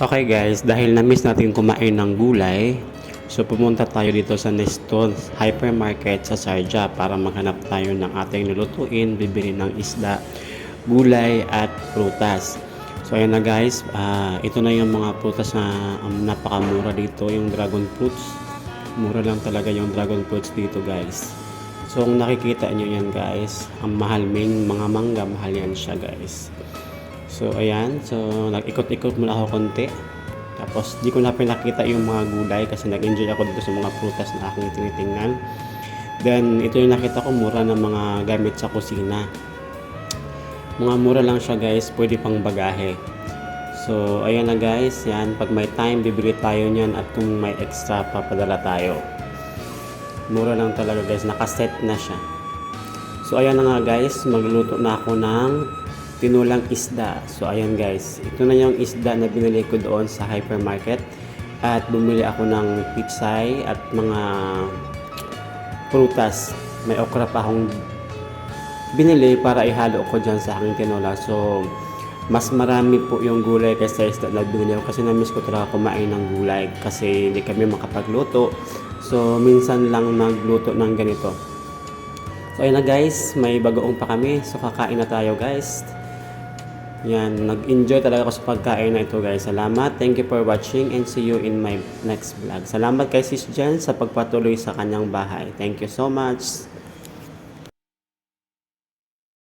Okay guys, dahil na-miss natin kumain ng gulay, so pumunta tayo dito sa Neston Hypermarket sa Sharjah para maghanap tayo ng ating lulutuin, bibili ng isda, gulay at prutas. So ayan na guys, ito na yung mga prutas na napakamura dito, yung dragon fruits. Mura lang talaga yung dragon fruits dito guys. So kung nakikita nyo yan guys, ang mahal mga mangga, mahal yan siya guys. So ayan, so nag-ikot-ikot muna ako konti. Tapos di ko na pinakita yung mga gulay kasi nag-enjoy ako dito sa mga prutas na aking tinitingnan. Then ito yung nakita ko, mura ng mga gamit sa kusina. Mga mura lang siya guys, pwede pang bagahe. So ayan na guys, yan, pag may time bibili tayo niyan at kung may extra papadala tayo. Mura lang talaga guys, nakaset na siya. So ayan na nga guys, magluluto na ako ng tinulang isda. So ayan guys, ito na yung isda na binili ko doon sa hypermarket at bumili ako ng pitsay at mga prutas. May okra pa akong binili para ihalo ko dyan sa aking tinola. So mas marami po yung gulay kaysa isda na binili ko kasi na-miss ko talaga kumain ng gulay kasi hindi kami makapagluto. So minsan lang magluto ng ganito. So ayun na guys, may bagoong pa kami. So kakain na tayo guys. Yan, nag-enjoy talaga ako sa pagkain na ito guys. Salamat, thank you for watching and see you in my next vlog. Salamat kay Sis Jen sa pagpatuloy sa kanyang bahay. Thank you so much.